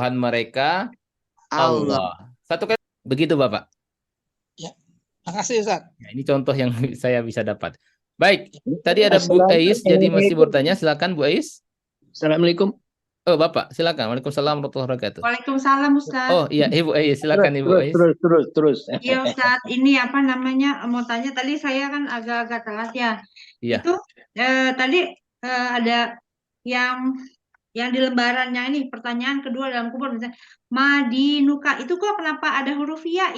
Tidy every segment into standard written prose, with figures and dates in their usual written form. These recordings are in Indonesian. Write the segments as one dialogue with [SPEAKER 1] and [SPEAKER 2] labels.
[SPEAKER 1] Tuhan mereka
[SPEAKER 2] Allah.
[SPEAKER 1] Allah. Satu kali begitu Bapak.
[SPEAKER 2] Ya, makasih Ustaz.
[SPEAKER 1] Ya, ini contoh yang saya bisa dapat. Baik, tadi ada Bu Ais, jadi masih
[SPEAKER 3] Assalamualaikum.
[SPEAKER 1] bertanya. Silakan Bu Ais.
[SPEAKER 3] Assalamualaikum.
[SPEAKER 1] Oh Bapak, silakan. Waalaikumsalam warahmatullahi wabarakatuh.
[SPEAKER 4] Waalaikumsalam Ustaz.
[SPEAKER 1] Oh iya, Ibu Ais, silakan Ibu Ais.
[SPEAKER 3] Terus.
[SPEAKER 4] Iya Ustaz, ini apa namanya mau tanya tadi saya kan agak-agak telat ya.
[SPEAKER 1] Iya.
[SPEAKER 4] Itu tadi ada yang di lembarannya ini pertanyaan kedua dalam kubur misalnya Madinuka itu kok kenapa ada huruf ya?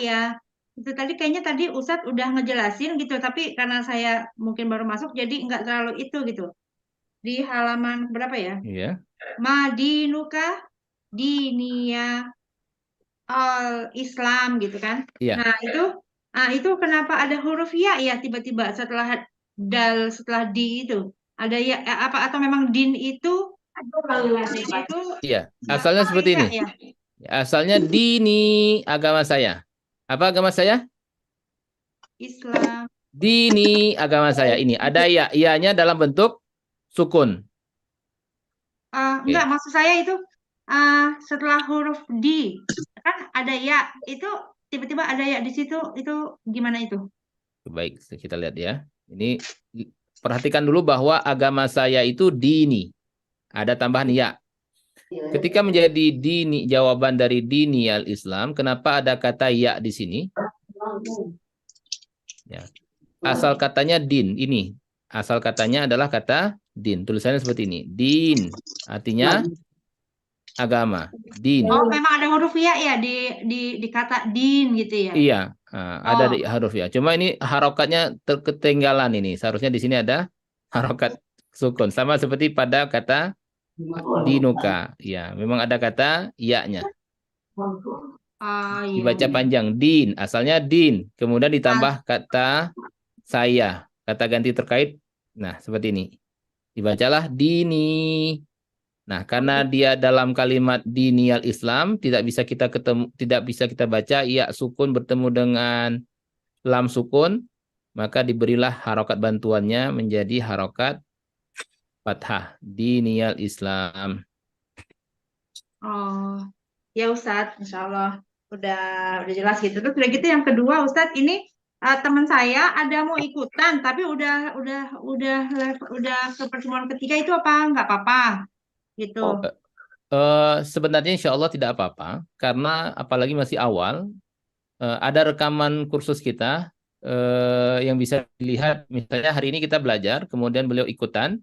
[SPEAKER 4] Itu tadi kayaknya tadi Ustadz udah ngejelasin gitu, tapi karena saya mungkin baru masuk jadi nggak terlalu itu gitu. Di halaman berapa ya?
[SPEAKER 1] Iya.
[SPEAKER 4] Madinuka dinia al Islam gitu kan.
[SPEAKER 1] Iya.
[SPEAKER 4] Nah, itu kenapa ada huruf ya tiba-tiba setelah dal setelah di itu. Ada ya apa atau memang din itu
[SPEAKER 1] Iya, asalnya seperti ini.
[SPEAKER 4] ya?
[SPEAKER 1] Asalnya dini agama saya. Apa agama saya?
[SPEAKER 4] Islam.
[SPEAKER 1] Dini agama saya. Ini ada ya, ianya dalam bentuk sukun.
[SPEAKER 4] Enggak, maksud saya itu setelah huruf di kan ada ya, itu tiba-tiba ada ya di situ, itu gimana itu?
[SPEAKER 1] Baik, kita lihat ya. Ini perhatikan dulu bahwa agama saya itu dini. Ada tambahan ya. Ketika menjadi dini, jawaban dari dini al-Islam, kenapa ada kata ya di sini? Ya. Asal katanya din, ini. Asal katanya adalah kata din. Tulisannya seperti ini. Din, artinya agama. Din.
[SPEAKER 4] Oh, memang ada huruf ya di kata din gitu ya?
[SPEAKER 1] Iya, ada di huruf ya. Cuma ini harokatnya ketinggalan ini. Seharusnya di sini ada harokat sukun. Sama seperti pada kata dinuka. Ya, memang ada kata ya-nya.
[SPEAKER 4] Iya.
[SPEAKER 1] Dibaca panjang. Din. Asalnya din. Kemudian ditambah kata saya. Kata ganti terkait. Nah, seperti ini. Dibacalah dini. Nah, karena dia dalam kalimat diniyal Islam tidak bisa kita baca ya sukun bertemu dengan lam sukun, maka diberilah harokat bantuannya menjadi harokat fathah diniyal Islam.
[SPEAKER 4] Oh, ya Ustadz, Insya Allah udah jelas gitu. Terus udah gitu yang kedua Ustadz ini teman saya ada mau ikutan tapi udah ke pertemuan ketiga itu apa nggak apa-apa gitu.
[SPEAKER 1] Sebenarnya insya Allah tidak apa-apa karena apalagi masih awal. Ada rekaman kursus kita yang bisa dilihat. Misalnya hari ini kita belajar, kemudian beliau ikutan.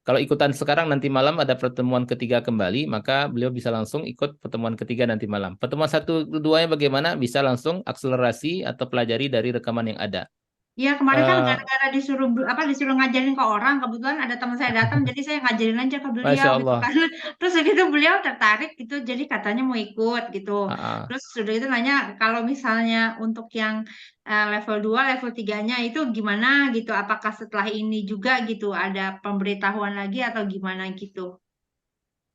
[SPEAKER 1] Kalau ikutan sekarang nanti malam ada pertemuan ketiga kembali, maka beliau bisa langsung ikut pertemuan ketiga nanti malam. Pertemuan satu keduanya bagaimana? Bisa langsung akselerasi atau pelajari dari rekaman yang ada.
[SPEAKER 4] Iya kemarin kan gara-gara disuruh ngajarin ke orang, kebetulan ada teman saya datang, jadi saya ngajarin aja ke beliau
[SPEAKER 1] Masya
[SPEAKER 4] gitu
[SPEAKER 1] Allah.
[SPEAKER 4] kan. Terus begitu beliau tertarik gitu, jadi katanya mau ikut gitu. Terus sudah itu nanya kalau misalnya untuk yang level 2, level 3-nya itu gimana gitu? Apakah setelah ini juga gitu ada pemberitahuan lagi atau gimana gitu?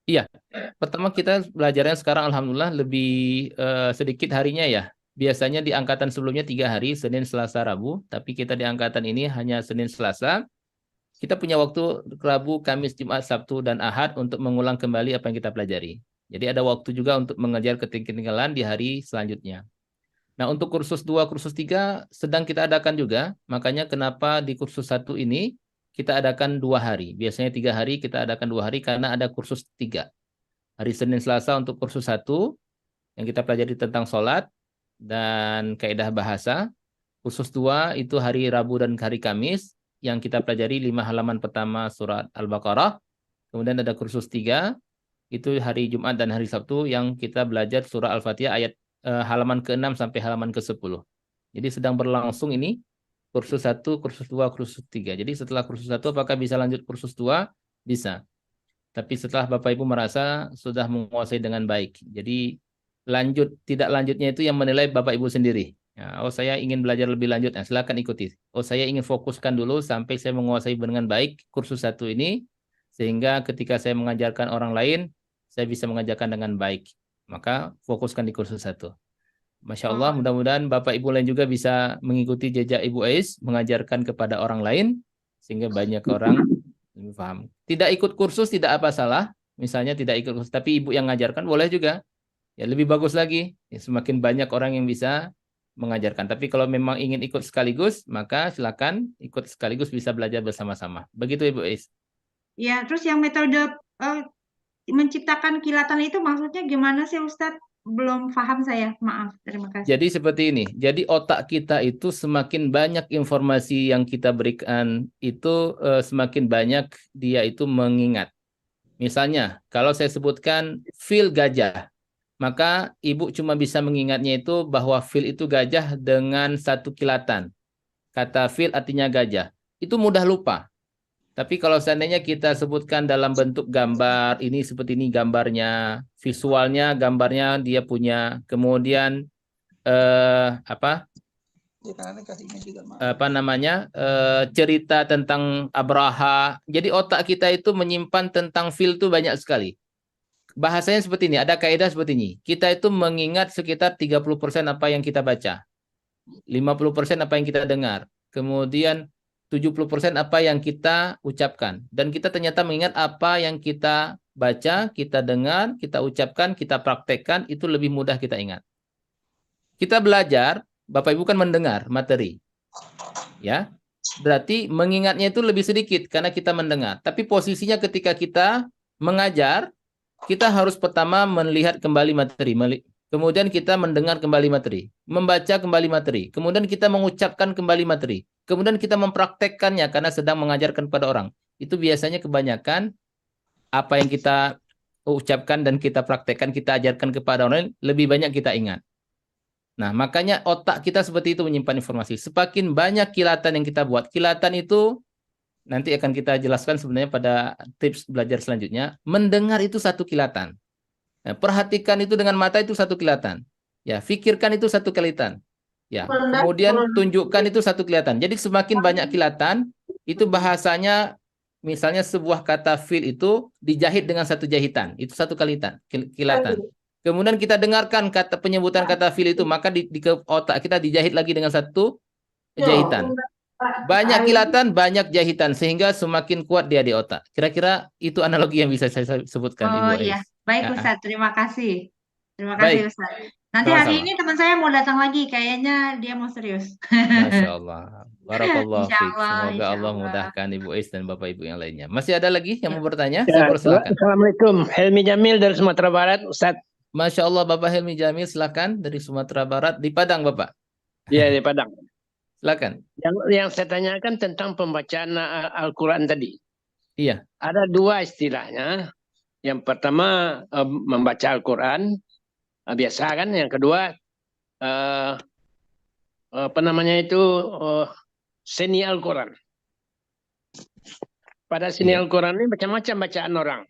[SPEAKER 1] Iya, pertama kita belajarnya sekarang alhamdulillah lebih sedikit harinya ya. Biasanya di angkatan sebelumnya 3 hari, Senin, Selasa, Rabu. Tapi kita di angkatan ini hanya Senin, Selasa. Kita punya waktu Rabu, Kamis, Jumat, Sabtu, dan Ahad untuk mengulang kembali apa yang kita pelajari. Jadi ada waktu juga untuk mengejar ketinggalan di hari selanjutnya. Nah, untuk kursus 2, kursus 3 sedang kita adakan juga. Makanya kenapa di kursus 1 ini kita adakan 2 hari. Biasanya 3 hari, kita adakan 2 hari karena ada kursus 3. Hari Senin, Selasa untuk kursus 1 yang kita pelajari tentang sholat dan kaidah bahasa. Kursus 2 itu hari Rabu dan hari Kamis yang kita pelajari 5 halaman pertama surat Al-Baqarah. Kemudian ada kursus 3 itu hari Jumat dan hari Sabtu yang kita belajar surah Al-Fatihah ayat halaman ke-6 sampai halaman ke-10. Jadi sedang berlangsung ini kursus 1, kursus 2, kursus 3. Jadi setelah kursus 1 apakah bisa lanjut kursus 2? Bisa. Tapi setelah Bapak Ibu merasa sudah menguasai dengan baik. Jadi tidak lanjutnya itu yang menilai Bapak Ibu sendiri. Ya, oh saya ingin belajar lebih lanjut, nah, silakan ikuti. Oh saya ingin fokuskan dulu sampai saya menguasai dengan baik kursus 1 ini, sehingga ketika saya mengajarkan orang lain, saya bisa mengajarkan dengan baik. Maka fokuskan di kursus 1. Masya Allah, mudah-mudahan Bapak Ibu lain juga bisa mengikuti jejak Ibu Ais, mengajarkan kepada orang lain, sehingga banyak orang lebih paham. Tidak ikut kursus tidak apa salah, misalnya tidak ikut kursus, tapi Ibu yang mengajarkan boleh juga. Ya lebih bagus lagi, ya, semakin banyak orang yang bisa mengajarkan. Tapi kalau memang ingin ikut sekaligus, maka silakan ikut sekaligus bisa belajar bersama-sama. Begitu Ibu Is.
[SPEAKER 4] Ya, terus yang metode eh, menciptakan kilatan itu maksudnya gimana sih Ustadz? Belum paham saya. Maaf, terima kasih.
[SPEAKER 1] Jadi seperti ini. Jadi otak kita itu semakin banyak informasi yang kita berikan itu semakin banyak dia itu mengingat. Misalnya, kalau saya sebutkan fil gajah, maka ibu cuma bisa mengingatnya itu bahwa fil itu gajah dengan satu kilatan. Kata fil artinya gajah. Itu mudah lupa. Tapi kalau seandainya kita sebutkan dalam bentuk gambar, ini seperti ini gambarnya, visualnya, gambarnya dia punya, kemudian apa namanya cerita tentang Abraha. Jadi otak kita itu menyimpan tentang fil itu banyak sekali. Bahasanya seperti ini, ada kaidah seperti ini. Kita itu mengingat sekitar 30% apa yang kita baca. 50% apa yang kita dengar. Kemudian 70% apa yang kita ucapkan. Dan kita ternyata mengingat apa yang kita baca, kita dengar, kita ucapkan, kita praktekkan, itu lebih mudah kita ingat. Kita belajar, Bapak Ibu kan mendengar materi. Ya. Berarti mengingatnya itu lebih sedikit karena kita mendengar. Tapi posisinya ketika kita mengajar, kita harus pertama melihat kembali materi. Kemudian kita mendengar kembali materi, membaca kembali materi, kemudian kita mengucapkan kembali materi, kemudian kita mempraktekkannya karena sedang mengajarkan pada orang. Itu biasanya kebanyakan apa yang kita ucapkan dan kita praktekkan, kita ajarkan kepada orang lain, lebih banyak kita ingat. Nah, makanya otak kita seperti itu menyimpan informasi. Semakin banyak kilatan yang kita buat, kilatan itu nanti akan kita jelaskan sebenarnya pada tips belajar selanjutnya. Mendengar itu satu kilatan. Nah, perhatikan itu dengan mata itu satu kilatan. Ya, pikirkan itu satu kilatan. Ya, kemudian tunjukkan itu satu kilatan. Jadi semakin banyak kilatan, itu bahasanya misalnya sebuah kata fil itu dijahit dengan satu jahitan. Itu satu kilatan. Kemudian kita dengarkan kata penyebutan kata fil itu, maka di otak kita dijahit lagi dengan satu jahitan. Banyak kilatan, banyak jahitan, sehingga semakin kuat dia di otak. Kira-kira itu analogi yang bisa saya sebutkan,
[SPEAKER 4] Oh
[SPEAKER 1] Ibu
[SPEAKER 4] iya,
[SPEAKER 1] Ais.
[SPEAKER 4] baik
[SPEAKER 1] Ya.
[SPEAKER 4] Ustadz, terima kasih. Terima kasih
[SPEAKER 1] Baik,
[SPEAKER 4] Ustadz. Nanti hari
[SPEAKER 1] sama-sama.
[SPEAKER 4] ini teman saya mau datang lagi, kayaknya dia mau serius.
[SPEAKER 1] Masya Allah. Barakallahu
[SPEAKER 4] Insya
[SPEAKER 1] fiik.
[SPEAKER 4] Allah,
[SPEAKER 1] Semoga
[SPEAKER 4] insya
[SPEAKER 1] Allah
[SPEAKER 4] Allah.
[SPEAKER 1] mudahkan Ibu Ais dan Bapak Ibu yang lainnya. Masih ada lagi yang
[SPEAKER 4] Ya.
[SPEAKER 1] mau bertanya?
[SPEAKER 3] Ya,
[SPEAKER 1] Saya persilakan.
[SPEAKER 3] Assalamualaikum. Helmi Jamil dari Sumatera Barat, Ustaz.
[SPEAKER 1] Masya Allah, Bapak Helmi Jamil, silakan dari Sumatera Barat di Padang, Bapak.
[SPEAKER 3] Iya, di Padang.
[SPEAKER 1] Silakan.
[SPEAKER 3] Yang saya tanyakan tentang pembacaan Al-Quran tadi.
[SPEAKER 1] Iya.
[SPEAKER 3] Ada dua istilahnya. Yang pertama membaca Al-Quran biasa kan. Yang kedua apa namanya itu seni Al-Quran. Pada seni
[SPEAKER 1] Iya.
[SPEAKER 3] Al-Quran ini macam-macam bacaan orang.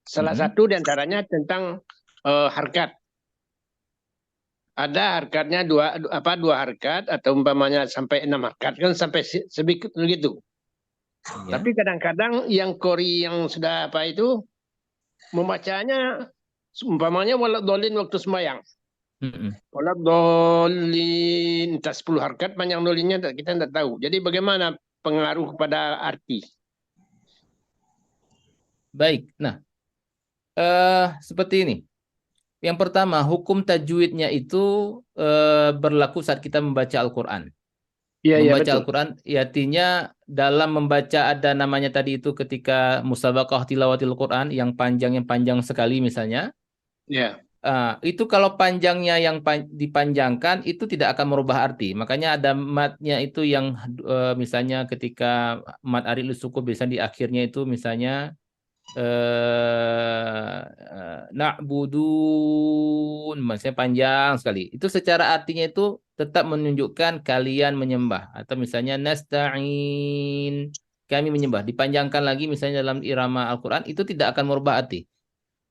[SPEAKER 3] Salah satu diantaranya tentang harkat. Ada harkatnya dua harkat atau umpamanya sampai 6 harkat kan sampai sedikit begitu.
[SPEAKER 1] Iya.
[SPEAKER 3] Tapi kadang-kadang yang Qori yang sudah apa itu membacanya umpamanya walad dolin waktu sembahyang. Walad dolin entah 10 harkat panjang dolinnya kita tidak tahu. Jadi bagaimana pengaruh kepada arti?
[SPEAKER 1] Baik. Nah, seperti ini. Yang pertama, hukum tajwidnya itu berlaku saat kita membaca Al-Quran. Membaca Al-Quran, artinya dalam membaca ada namanya tadi itu ketika musabaqah tilawatil Quran yang panjang sekali misalnya.
[SPEAKER 3] Ya.
[SPEAKER 1] Itu kalau panjangnya yang dipanjangkan itu tidak akan merubah arti. Makanya ada matnya itu yang misalnya ketika mat arid suku biasanya di akhirnya itu misalnya na'budun, maksudnya panjang sekali. Itu secara artinya itu tetap menunjukkan kalian menyembah, atau misalnya nasta'in, kami menyembah. Dipanjangkan lagi misalnya dalam irama Al-Quran, itu tidak akan merubah arti.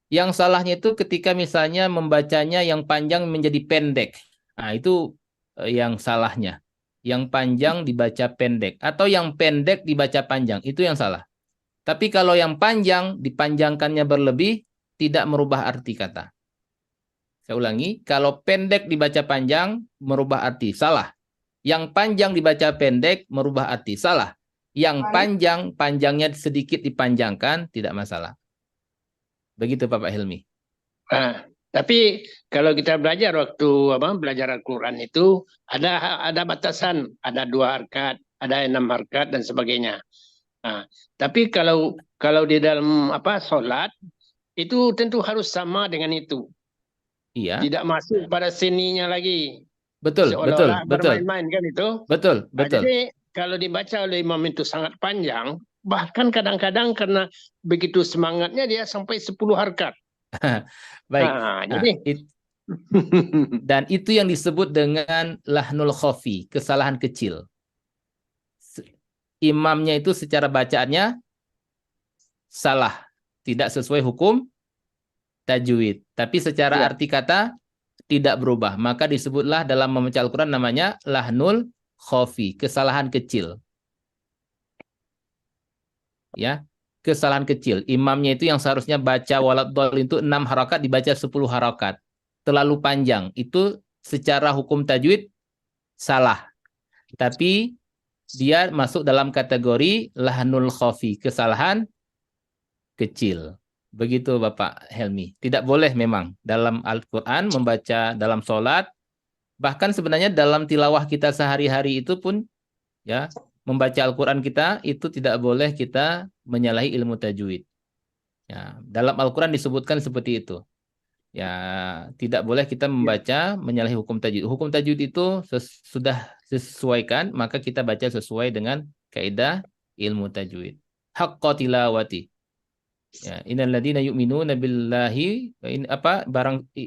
[SPEAKER 1] Yang salahnya itu ketika misalnya membacanya yang panjang menjadi pendek. Nah, itu yang salahnya. Yang panjang dibaca pendek, atau yang pendek dibaca panjang, itu yang salah. Tapi kalau yang panjang, dipanjangkannya berlebih, tidak merubah arti kata. Saya ulangi, kalau pendek dibaca panjang, merubah arti. Salah. Yang panjang dibaca pendek, merubah arti. Salah. Yang panjang, panjangnya sedikit dipanjangkan, tidak masalah. Begitu Bapak Helmi.
[SPEAKER 3] Tapi kalau kita belajar waktu belajar Al-Quran itu ada batasan, ada 2 harkat, ada 6 harkat dan sebagainya. Nah, tapi kalau di dalam sholat itu tentu harus sama dengan itu,
[SPEAKER 1] Iya,
[SPEAKER 3] tidak masuk pada seninya lagi,
[SPEAKER 1] betul,
[SPEAKER 3] seolah-olah
[SPEAKER 1] betul,
[SPEAKER 3] bermain-main kan itu.
[SPEAKER 1] betul,
[SPEAKER 3] Nah,
[SPEAKER 1] betul.
[SPEAKER 3] jadi kalau dibaca oleh imam itu sangat panjang, bahkan kadang-kadang karena begitu semangatnya dia sampai 10 harkat.
[SPEAKER 1] Baik.
[SPEAKER 3] Nah,
[SPEAKER 1] Nah,
[SPEAKER 3] jadi
[SPEAKER 1] dan itu yang disebut dengan lahnul khafi, kesalahan kecil. Imamnya itu secara bacaannya salah, tidak sesuai hukum tajwid. Tapi secara
[SPEAKER 3] Ya.
[SPEAKER 1] arti kata tidak berubah. Maka disebutlah dalam membaca Al-Quran namanya lahnul khafi, kesalahan kecil. Ya, kesalahan kecil. Imamnya itu yang seharusnya baca waladhdallin itu 6 harakat dibaca 10 harakat. Terlalu panjang. Itu secara hukum tajwid salah. Tapi dia masuk dalam kategori lahnul khafi, kesalahan kecil. Begitu Bapak Helmi. Tidak boleh memang dalam Al-Quran membaca dalam sholat, bahkan sebenarnya dalam tilawah kita sehari-hari itu pun ya, membaca Al-Quran kita itu tidak boleh kita menyalahi ilmu tajwid. Ya, dalam Al-Quran disebutkan seperti itu. Ya, tidak boleh kita membaca menyalahi hukum tajwid. Hukum tajwid itu sudah sesuaikan, maka kita baca sesuai dengan kaidah ilmu tajwid. Haqqa tilawati. Ya, innal ladzina yu'minuna billahi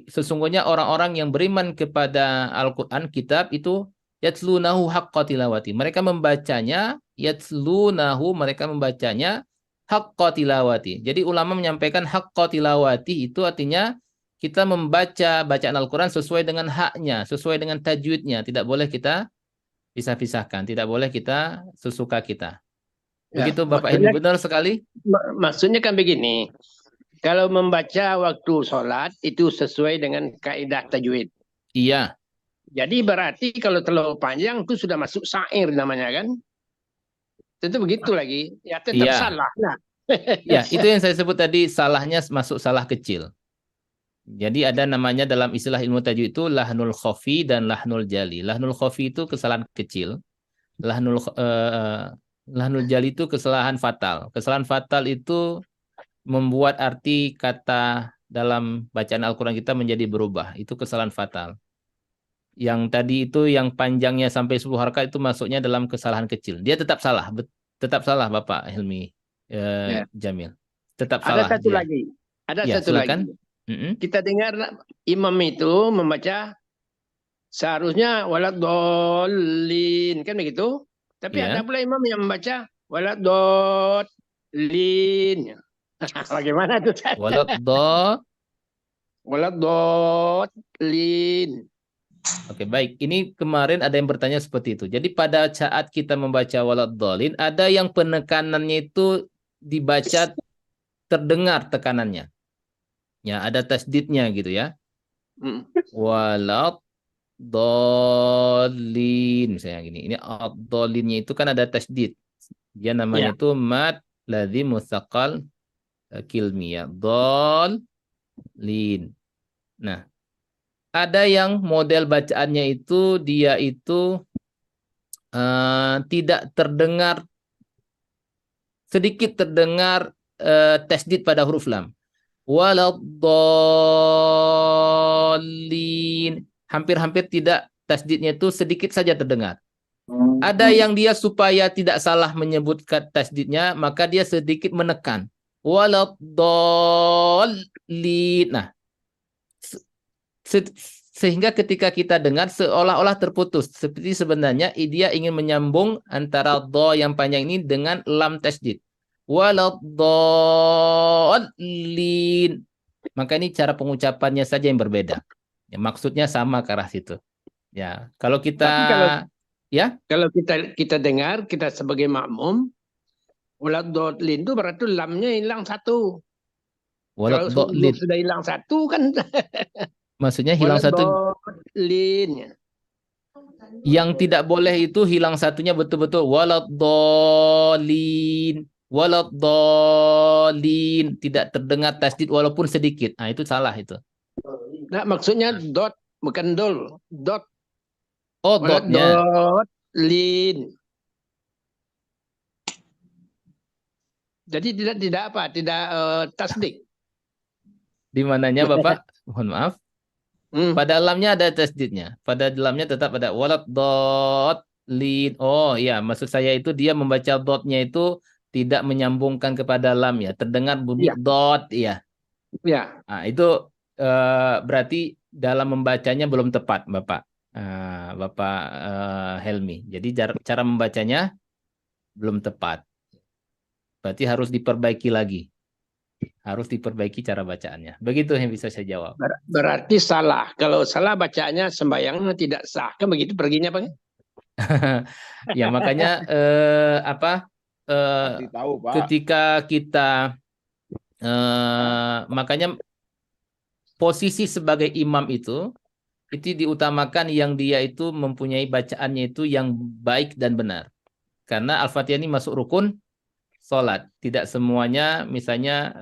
[SPEAKER 1] sesungguhnya orang-orang yang beriman kepada Al-Qur'an kitab itu yatlunahu haqqa tilawati. Mereka membacanya haqqa tilawati. Jadi ulama menyampaikan haqqa tilawati itu artinya kita membaca bacaan Al-Qur'an sesuai dengan haknya, sesuai dengan tajwidnya. Tidak boleh kita pisah-pisahkan, tidak boleh kita sesuka kita. Begitu Bapak Helmi, benar sekali?
[SPEAKER 3] Maksudnya kan begini, kalau membaca waktu sholat itu sesuai dengan kaidah tajwid.
[SPEAKER 1] Iya.
[SPEAKER 3] Jadi berarti kalau terlalu panjang itu sudah masuk syair namanya kan? Tentu begitu lagi, ya tetap salah. Nah.
[SPEAKER 1] Ya, itu yang saya sebut tadi salahnya masuk salah kecil. Jadi ada namanya dalam istilah ilmu tajwid itu lahnul khafi dan lahnul jali. Lahnul khafi itu kesalahan kecil. Lahnul jali itu kesalahan fatal. Kesalahan fatal itu membuat arti kata dalam bacaan Al-Quran kita menjadi berubah. Itu kesalahan fatal. Yang tadi itu yang panjangnya sampai 10 harakat itu masuknya dalam kesalahan kecil. Dia tetap salah. Tetap salah Bapak Helmi Jamil. Tetap salah.
[SPEAKER 3] Ada satu lagi. Ada satu
[SPEAKER 1] silakan.
[SPEAKER 3] lagi. Kita dengar imam itu membaca seharusnya waladhdallin kan begitu. Tapi ada pula imam yang membaca waladhdallin. Bagaimana tuh? Waladhdallin.
[SPEAKER 1] Oke, baik. Ini kemarin ada yang bertanya seperti itu. Jadi pada saat kita membaca waladhdallin, ada yang penekanannya itu dibaca terdengar tekanannya. Ya, ada tasdidnya gitu ya. Waladhdallin misalnya gini. Ini ad-dhallinnya itu kan ada tasdid. Dia namanya itu mad ladzim mutsaqal kilmi ya. Dallin. Nah, ada yang model bacaannya itu dia itu tidak terdengar, sedikit terdengar tasdid pada huruf lam. Waladhdallin. Hampir-hampir tidak, tasdidnya itu sedikit saja terdengar. Ada yang dia supaya tidak salah menyebutkan tasdidnya, maka dia sedikit menekan. Waladhdallin. Nah, sehingga ketika kita dengar seolah-olah terputus. Seperti sebenarnya dia ingin menyambung antara do yang panjang ini dengan lam tasdid. Waladhdallin. Maka ini cara pengucapannya saja yang berbeda. Ya, maksudnya sama ke arah situ. Ya, kalau kita kalau
[SPEAKER 3] kita dengar, kita sebagai makmum, waladhdallin itu berarti lamnya hilang satu. Kalau sudah hilang satu kan
[SPEAKER 1] maksudnya hilang satu. Yang tidak boleh itu hilang satunya betul-betul waladhdallin. Waladhdallin, tidak terdengar tasdid walaupun sedikit. Nah, itu salah itu.
[SPEAKER 3] Nah, maksudnya dot, bukan dol. Dot.
[SPEAKER 1] Oh,
[SPEAKER 3] Wala
[SPEAKER 1] dotnya.
[SPEAKER 3] dot lin. Jadi tidak apa, tidak tasdik.
[SPEAKER 1] Di mananya Bapak? Mohon maaf.
[SPEAKER 3] Hmm.
[SPEAKER 1] Pada lamnya ada tasdidnya. Pada lamnya tetap ada walat dot lin. Oh iya, maksud saya itu dia membaca dotnya itu tidak menyambungkan kepada lam ya. Terdengar bunyi
[SPEAKER 3] Iya,
[SPEAKER 1] dot ya.
[SPEAKER 3] ya.
[SPEAKER 1] Nah, itu berarti dalam membacanya belum tepat, Bapak. Bapak Helmi. Jadi cara membacanya belum tepat. Berarti harus diperbaiki lagi. Harus diperbaiki cara bacaannya. Begitu yang bisa saya jawab.
[SPEAKER 3] Berarti salah. Kalau salah bacaannya sembahyangnya tidak sah. Kan begitu perginya, Pak?
[SPEAKER 1] Ya makanya apa
[SPEAKER 5] Pasti tahu, Pak.
[SPEAKER 1] ketika kita makanya posisi sebagai imam itu diutamakan yang dia itu mempunyai bacaannya itu yang baik dan benar. Karena Al-Fatihah ini masuk rukun sholat. Tidak semuanya misalnya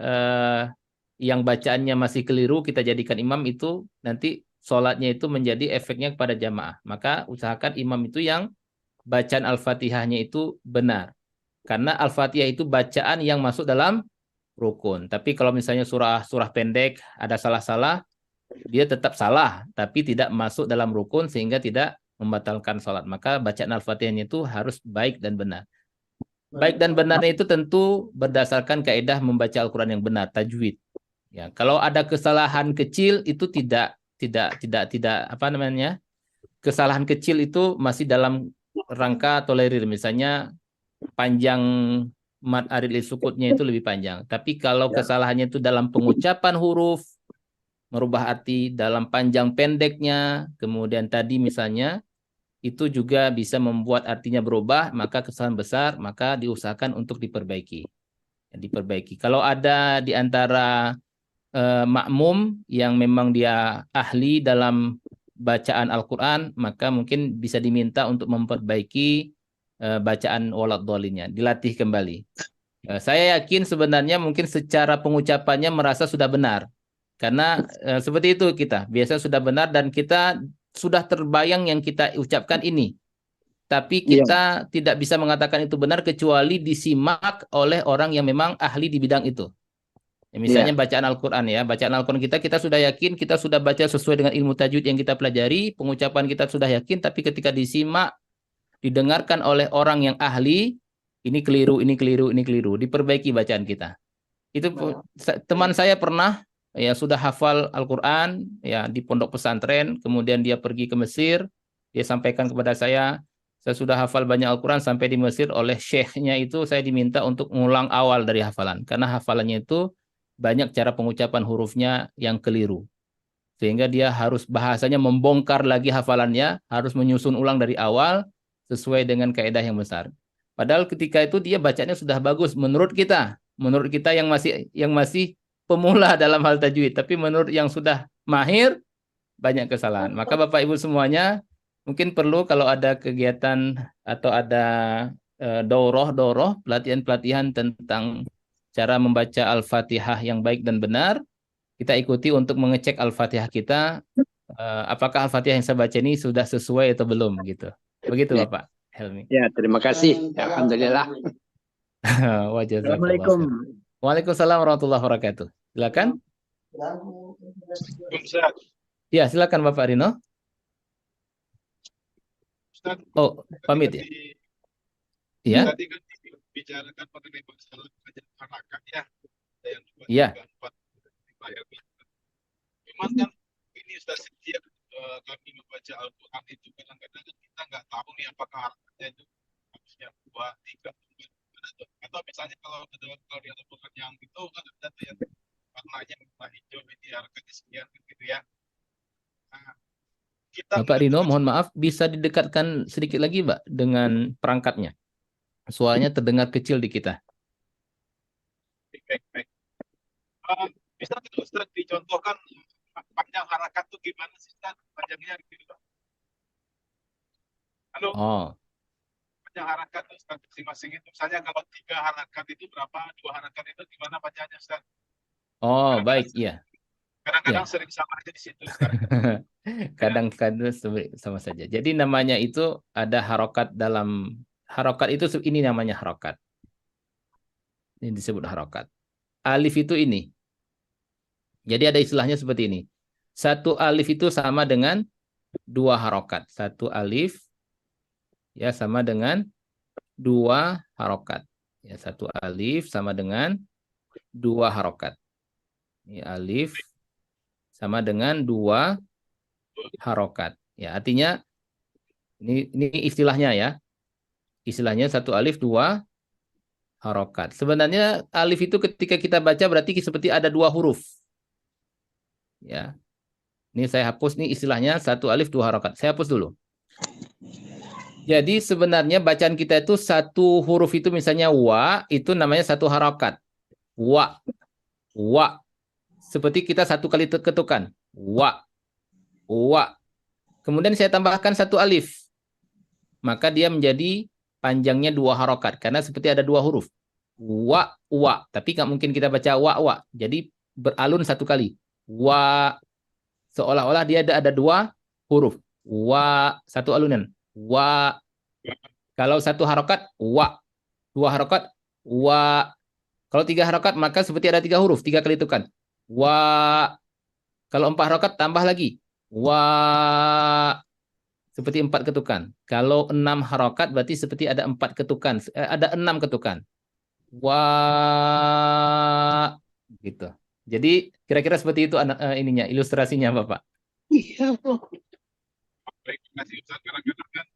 [SPEAKER 1] yang bacaannya masih keliru kita jadikan imam itu nanti sholatnya itu menjadi efeknya kepada jamaah. Maka usahakan imam itu yang bacaan Al-Fatihahnya itu benar. Karena Al-Fatihah itu bacaan yang masuk dalam rukun. Tapi kalau misalnya surah pendek ada salah-salah, dia tetap salah, tapi tidak masuk dalam rukun sehingga tidak membatalkan sholat. Maka bacaan Al-Fatihahnya itu harus baik dan benar. Baik dan benarnya itu tentu berdasarkan kaidah membaca Al-Quran yang benar, tajwid. Ya, kalau ada kesalahan kecil itu tidak apa namanya? Kesalahan kecil itu masih dalam rangka tolerir. Misalnya panjang mad arid sukutnya itu lebih panjang. Tapi kalau kesalahannya itu dalam pengucapan huruf, merubah arti dalam panjang pendeknya, kemudian tadi misalnya itu juga bisa membuat artinya berubah, maka kesalahan besar, maka diusahakan untuk diperbaiki. Kalau ada di antara makmum yang memang dia ahli dalam bacaan Al-Quran, maka mungkin bisa diminta untuk memperbaiki bacaan walad dholinnya, dilatih kembali. Saya yakin sebenarnya mungkin secara pengucapannya merasa sudah benar. Karena seperti itu kita, biasa sudah benar dan kita sudah terbayang yang kita ucapkan ini. Tapi kita tidak bisa mengatakan itu benar kecuali disimak oleh orang yang memang ahli di bidang itu. Ya, misalnya bacaan Al-Quran ya, bacaan Al-Quran kita sudah yakin, kita sudah baca sesuai dengan ilmu tajwid yang kita pelajari, pengucapan kita sudah yakin, tapi ketika disimak, didengarkan oleh orang yang ahli, ini keliru, ini keliru, ini keliru, diperbaiki bacaan kita. Itu teman saya pernah ya sudah hafal Al-Quran ya di pondok pesantren, kemudian dia pergi ke Mesir, dia sampaikan kepada saya sudah hafal banyak Al-Quran sampai di Mesir oleh syekhnya itu saya diminta untuk mengulang awal dari hafalan, karena hafalannya itu banyak cara pengucapan hurufnya yang keliru. Sehingga dia harus bahasanya membongkar lagi hafalannya, harus menyusun ulang dari awal sesuai dengan kaidah yang besar. Padahal ketika itu dia bacanya sudah bagus menurut kita yang masih pemula dalam hal tajwid, tapi menurut yang sudah mahir banyak kesalahan. Maka Bapak Ibu semuanya mungkin perlu kalau ada kegiatan atau ada daurah pelatihan tentang cara membaca Al-Fatihah yang baik dan benar, kita ikuti untuk mengecek Al-Fatihah kita, apakah Al-Fatihah yang saya baca ini sudah sesuai atau belum gitu. Begitu Bapak Helmi.
[SPEAKER 3] Ya, terima kasih. Alhamdulillah.
[SPEAKER 1] Assalamualaikum. Waalaikumsalam warahmatullahi wabarakatuh. Silakan. Ya, silakan Bapak Rino. Oh, pamit ya. Iya.
[SPEAKER 5] Tadi kan bicarakan mengenai masalah harakat ya. Yang
[SPEAKER 1] Iya.
[SPEAKER 5] Memang kan ini sudah setiap kami membaca Al-Quran itu kadang-kadang kita nggak tahu nih apakah harakatnya itu harusnya 2, 3, atau misalnya kalau di Al-Quran yang itu kan ada tuh yang warnanya warna hijau ini harakatnya sekian gitu ya. Nah,
[SPEAKER 1] Bapak Rino, mohon maaf, bisa didekatkan sedikit lagi, Pak, dengan perangkatnya. Suaranya terdengar kecil di kita.
[SPEAKER 5] Baik. Bisa Ustaz dicontohkan panjang harakat itu gimana sih Ustaz? Panjangnya gitu Pak. Halo.
[SPEAKER 1] Oh.
[SPEAKER 5] Panjang harakat itu Ustaz masing-masing itu. Misalnya kalau 3 harakat itu berapa, 2 harakat itu gimana panjangnya Ustaz?
[SPEAKER 1] Oh, baik, iya.
[SPEAKER 5] Kadang-kadang
[SPEAKER 1] Ya.
[SPEAKER 5] sering salah aja di situ sekarang.
[SPEAKER 1] Kadang-kadang sama saja. Jadi namanya itu ada harokat dalam harokat itu ini namanya harokat. Ini disebut harokat. Alif itu ini. Jadi ada istilahnya seperti ini. Satu alif itu sama dengan dua harokat. Satu alif ya sama dengan dua harokat. Ya, satu alif sama dengan dua harokat. Ini alif sama dengan dua harokat. Ya, artinya ini istilahnya ya. Istilahnya satu alif dua harokat. Sebenarnya alif itu ketika kita baca berarti seperti ada dua huruf. Ya. Ini saya hapus nih istilahnya satu alif dua harokat. Saya hapus dulu. Jadi sebenarnya bacaan kita itu satu huruf itu misalnya wa itu namanya satu harokat. Wa. Wa. Seperti kita satu kali ketukan. Wa. Wa. Kemudian saya tambahkan satu alif. Maka dia menjadi panjangnya dua harokat. Karena seperti ada dua huruf. Wa. Wa. Tapi nggak mungkin kita baca wa. Wa. Jadi beralun satu kali. Wa. Seolah-olah dia ada dua huruf. Wa. Satu alunan. Wa. Kalau satu harokat, wa. Dua harokat, wa. Kalau tiga harokat, maka seperti ada tiga huruf. Tiga kali tukan. Wa. Kalau empat harokat, tambah lagi. Wa. Seperti empat ketukan. Kalau enam harokat, berarti seperti ada empat ketukan. Ada enam ketukan. Wa. Gitu. Jadi kira-kira seperti itu ininya, ilustrasinya Bapak.
[SPEAKER 2] Iya, Bro.
[SPEAKER 5] Baik, terima kasih Ustaz. Kadang-kadang kan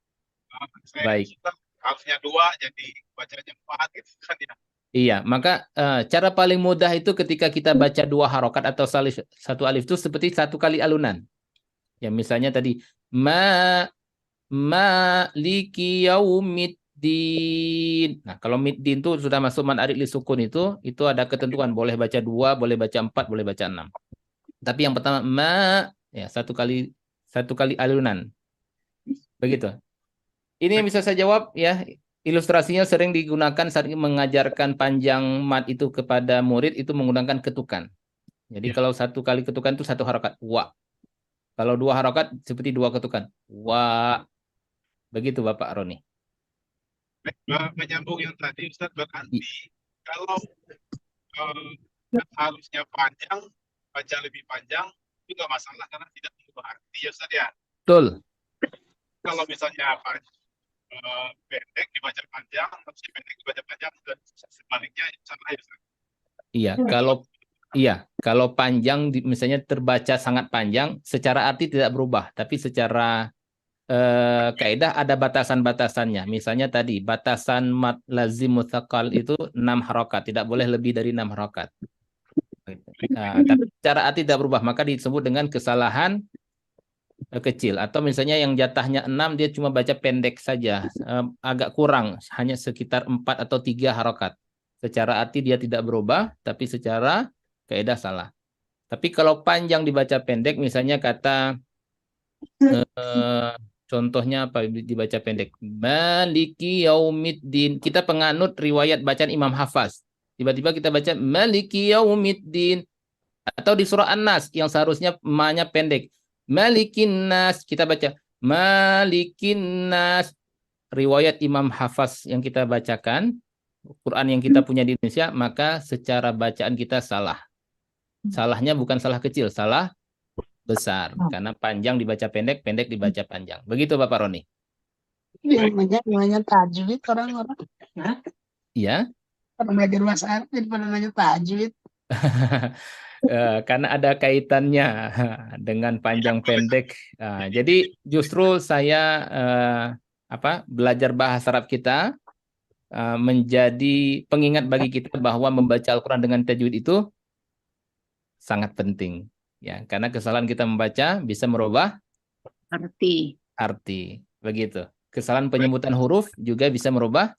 [SPEAKER 5] saya
[SPEAKER 1] Baik.
[SPEAKER 5] Ustaz, harusnya dua jadi bacanya empat gitu kan ya.
[SPEAKER 1] Iya, maka cara paling mudah itu ketika kita baca dua harokat atau satu alif itu seperti satu kali alunan. Ya misalnya tadi maliki yaumiddin. Nah, kalau middin itu sudah masuk man arid li sukun itu ada ketentuan boleh baca dua, boleh baca empat, boleh baca enam. Tapi yang pertama ya satu kali alunan. Begitu. Ini yang bisa saya jawab ya. Ilustrasinya sering digunakan saat mengajarkan panjang mat itu kepada murid itu menggunakan ketukan. Jadi kalau satu kali ketukan itu satu harokat. Wa. Kalau dua harokat seperti dua ketukan. Wa. Begitu Bapak Roni.
[SPEAKER 5] Menyambung yang tadi Ustaz, berarti kalau harusnya panjang, baca lebih panjang, itu nggak masalah karena tidak mengubah arti ya Ustaz ya.
[SPEAKER 1] Betul.
[SPEAKER 5] Kalau misalnya pendek dibaca panjang, harusnya pendek dibaca panjang, dan sebaliknya salah ya Ustaz.
[SPEAKER 1] Kalau panjang misalnya terbaca sangat panjang, secara arti tidak berubah, tapi secara kaidah ada batasan-batasannya. Misalnya tadi batasan mad lazim mutsaqal itu 6 harokat, tidak boleh lebih dari 6 harokat. Tapi secara arti tidak berubah, maka disebut dengan kesalahan kecil. Atau misalnya yang jatahnya 6 dia cuma baca pendek saja, agak kurang, hanya sekitar 4 atau 3 harokat. Secara arti dia tidak berubah, tapi secara kaidah salah. Tapi kalau panjang dibaca pendek, misalnya kata contohnya apa dibaca pendek? Maliki yaumiddin. Kita penganut riwayat bacaan Imam Hafaz. Tiba-tiba kita baca Maliki yaumiddin. Atau di surah An-Nas yang seharusnya ma-nya pendek. Malikin nas, kita baca Malikin nas. Riwayat Imam Hafaz yang kita bacakan, Quran yang kita punya di Indonesia, maka secara bacaan kita salah. Salahnya bukan salah kecil, salah besar. Karena panjang dibaca pendek, pendek dibaca panjang. Begitu Bapak Roni.
[SPEAKER 2] Namanya tajwid orang-orang.
[SPEAKER 1] Iya.
[SPEAKER 2] Orang belajar bahasa Arab jadi pada nanya tajwid.
[SPEAKER 1] Karena ada kaitannya dengan panjang pendek. Jadi justru saya belajar bahasa Arab kita menjadi pengingat bagi kita bahwa membaca Al-Quran dengan tajwid itu sangat penting. Ya, karena kesalahan kita membaca bisa merubah arti. Begitu. Kesalahan penyebutan huruf juga bisa merubah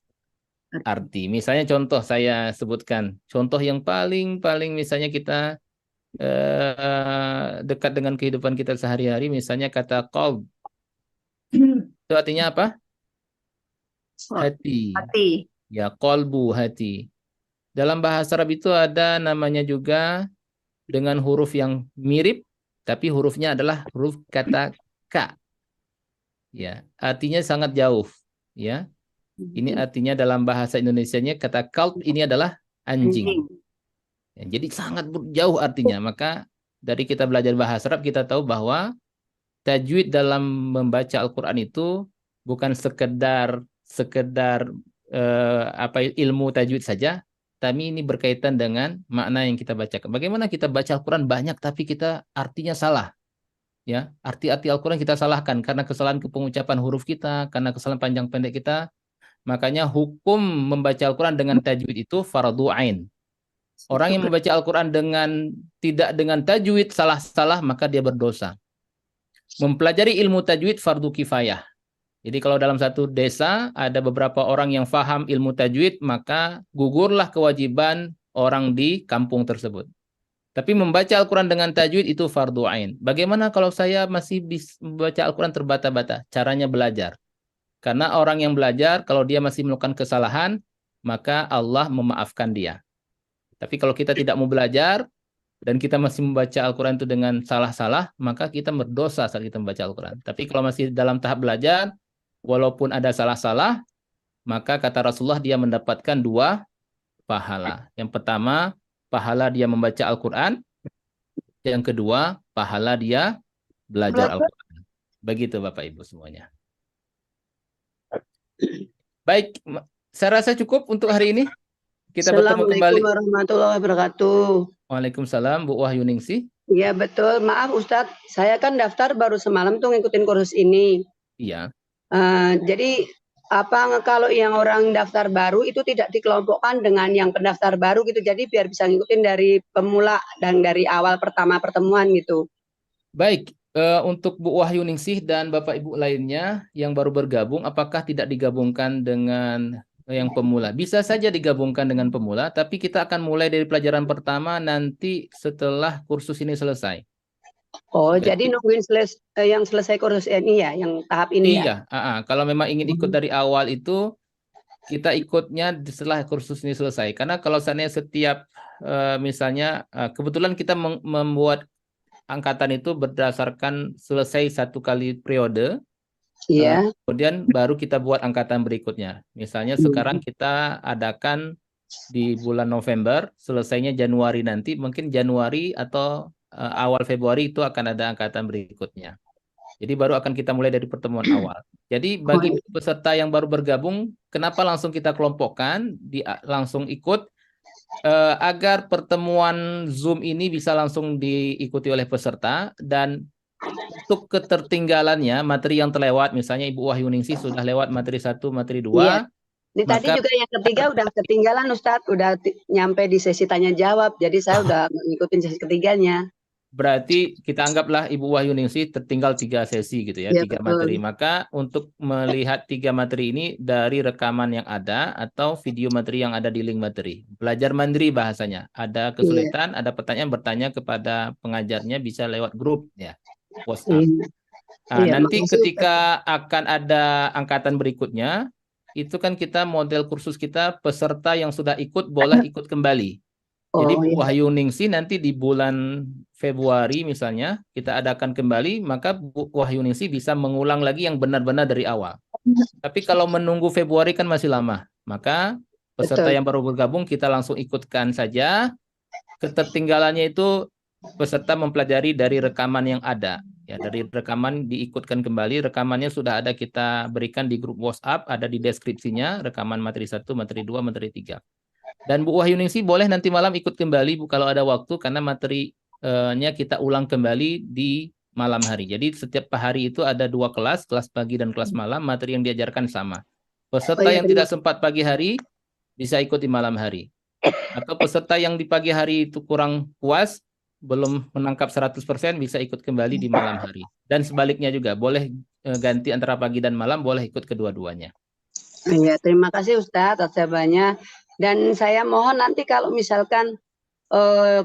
[SPEAKER 1] arti. Misalnya contoh saya sebutkan. Contoh yang paling misalnya kita dekat dengan kehidupan kita sehari-hari, misalnya kata qalb. Itu artinya apa? Hati. Ya, qalbu, hati. Dalam bahasa Arab itu ada namanya juga dengan huruf yang mirip, tapi hurufnya adalah huruf kata K. Ya, artinya sangat jauh. Ya, ini artinya dalam bahasa Indonesianya kata kalb ini adalah anjing. Ya, jadi sangat jauh artinya. Maka dari kita belajar bahasa Arab kita tahu bahwa tajwid dalam membaca Al-Quran itu bukan sekedar ilmu tajwid saja, tapi ini berkaitan dengan makna yang kita bacakan. Bagaimana kita baca Al-Quran banyak tapi kita artinya salah. Ya, arti-arti Al-Quran kita salahkan karena kesalahan pengucapan huruf kita, karena kesalahan panjang pendek kita. Makanya hukum membaca Al-Quran dengan tajwid itu fardu ain. Orang yang membaca Al-Quran tidak dengan tajwid salah-salah, maka dia berdosa. Mempelajari ilmu tajwid fardu kifayah. Jadi kalau dalam satu desa ada beberapa orang yang faham ilmu tajwid, maka gugurlah kewajiban orang di kampung tersebut. Tapi membaca Al-Quran dengan tajwid itu fardu ain. Bagaimana kalau saya masih bisa membaca Al-Quran terbata-bata? Caranya belajar. Karena orang yang belajar, kalau dia masih melakukan kesalahan, maka Allah memaafkan dia. Tapi kalau kita tidak mau belajar, dan kita masih membaca Al-Quran itu dengan salah-salah, maka kita berdosa saat kita membaca Al-Quran. Tapi kalau masih dalam tahap belajar, walaupun ada salah-salah, maka kata Rasulullah dia mendapatkan 2 pahala. Yang pertama, pahala dia membaca Al-Quran. Yang kedua, pahala dia belajar Al-Quran. Begitu Bapak Ibu semuanya. Baik, saya rasa cukup untuk hari ini. Kita bertemu kembali.
[SPEAKER 6] Assalamualaikum warahmatullahi wabarakatuh.
[SPEAKER 1] Waalaikumsalam, Bu Wahyuningsih.
[SPEAKER 6] Iya betul, maaf Ustadz, saya kan daftar baru semalam tuh ngikutin kursus ini.
[SPEAKER 1] Iya.
[SPEAKER 6] Jadi kalau yang orang daftar baru itu tidak dikelompokkan dengan yang pendaftar baru gitu, jadi biar bisa ngikutin dari pemula dan dari awal pertama pertemuan gitu.
[SPEAKER 1] Baik, untuk Bu Wahyuningsih dan Bapak Ibu lainnya yang baru bergabung, apakah tidak digabungkan dengan yang pemula? Bisa saja digabungkan dengan pemula, tapi kita akan mulai dari pelajaran pertama nanti setelah kursus ini selesai.
[SPEAKER 6] Oh, jadi nungguin yang selesai kursus ini ya, yang tahap ini
[SPEAKER 1] ya? Iya, kalau memang ingin ikut dari awal itu, kita ikutnya setelah kursus ini selesai. Karena kalau seandainya setiap, misalnya, kebetulan kita membuat angkatan itu berdasarkan selesai 1 kali periode,
[SPEAKER 6] Iya.
[SPEAKER 1] Kemudian baru kita buat angkatan berikutnya. Misalnya sekarang kita adakan di bulan November, selesainya Januari nanti, mungkin Januari atau awal Februari itu akan ada angkatan berikutnya. Jadi baru akan kita mulai dari pertemuan awal. Jadi bagi peserta yang baru bergabung, kenapa langsung kita kelompokkan, langsung ikut, agar pertemuan Zoom ini bisa langsung diikuti oleh peserta, dan untuk ketertinggalannya, materi yang terlewat, misalnya Ibu Wahyuningsih sudah lewat materi 1, materi 2.
[SPEAKER 6] Iya. Ini tadi juga yang ketiga udah ketinggalan Ustadz, udah nyampe di sesi tanya jawab, jadi saya udah mengikutin sesi ketiganya.
[SPEAKER 1] Berarti kita anggaplah Ibu Wahyuningsih tertinggal 3 sesi gitu ya, 3 materi. Maka untuk melihat 3 materi ini dari rekaman yang ada atau video materi yang ada di link materi. Belajar mandiri bahasanya. Ada kesulitan, ada pertanyaan, bertanya kepada pengajarnya bisa lewat grup ya. WhatsApp. Nanti ketika akan ada angkatan berikutnya, itu kan kita model kursus kita peserta yang sudah ikut boleh ikut kembali. Jadi Bu Wahyuningsih nanti di bulan Februari misalnya kita adakan kembali, maka Bu Wahyuningsih bisa mengulang lagi yang benar-benar dari awal. Tapi kalau menunggu Februari kan masih lama, maka peserta yang baru bergabung kita langsung ikutkan saja. Ketertinggalannya itu peserta mempelajari dari rekaman yang ada. Ya, dari rekaman diikutkan kembali. Rekamannya sudah ada kita berikan di grup WhatsApp, ada di deskripsinya, rekaman materi 1, materi 2, materi 3. Dan Bu Wahyuningsih boleh nanti malam ikut kembali Bu kalau ada waktu, karena materinya kita ulang kembali di malam hari. Jadi setiap hari itu ada 2 kelas, kelas pagi dan kelas malam, materi yang diajarkan sama. Peserta yang tidak sempat pagi hari bisa ikut di malam hari. Atau peserta yang di pagi hari itu kurang puas, belum menangkap 100%, bisa ikut kembali di malam hari. Dan sebaliknya juga, boleh ganti antara pagi dan malam, boleh ikut kedua-duanya.
[SPEAKER 6] Iya, terima kasih Ustadz atas jawabannya. Dan saya mohon nanti kalau misalkan,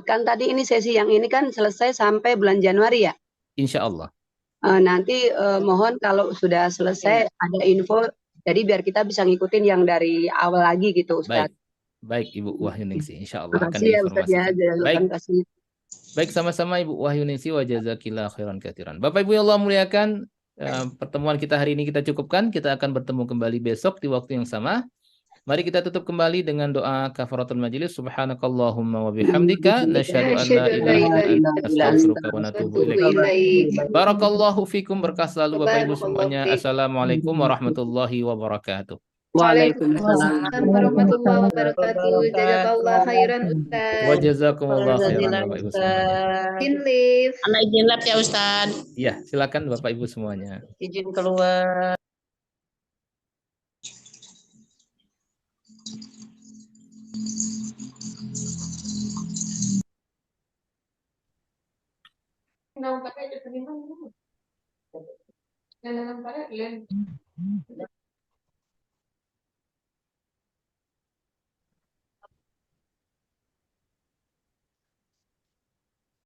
[SPEAKER 6] kan tadi ini sesi yang ini kan selesai sampai bulan Januari ya?
[SPEAKER 1] Insya Allah.
[SPEAKER 6] Nanti mohon kalau sudah selesai ada info, jadi biar kita bisa ngikutin yang dari awal lagi gitu Ustadz.
[SPEAKER 1] Baik Ibu Wahyuningsih, insya Allah akan
[SPEAKER 6] diinformasikan.
[SPEAKER 1] Baik. Baik, sama-sama Ibu Wahyunisi wa jazakillah khairan katsiran. Bapak Ibu yang Allah muliakan, pertemuan kita hari ini kita cukupkan. Kita akan bertemu kembali besok di waktu yang sama. Mari kita tutup kembali dengan doa kafaratul majelis. Subhanakallahumma wa bihamdika nasyhadu an la ilaha illa anta astaghfiruka wa natubu ilaik. Barakallahu fikum, berkah selalu Bapak Ibu semuanya. Assalamualaikum warahmatullahi wabarakatuh.
[SPEAKER 6] Waalaikumsalam
[SPEAKER 7] warahmatullahi wabarakatuh. Jazakallah khairan Ustaz.
[SPEAKER 1] Wa jazakumullah khairan Bapak Ibu semuanya.
[SPEAKER 7] Izin live.
[SPEAKER 8] Anak izin lab ya Ustaz.
[SPEAKER 1] Iya, silakan Bapak Ibu semuanya.
[SPEAKER 8] Izin keluar.
[SPEAKER 7] Nampak aja terima. Jangan nampak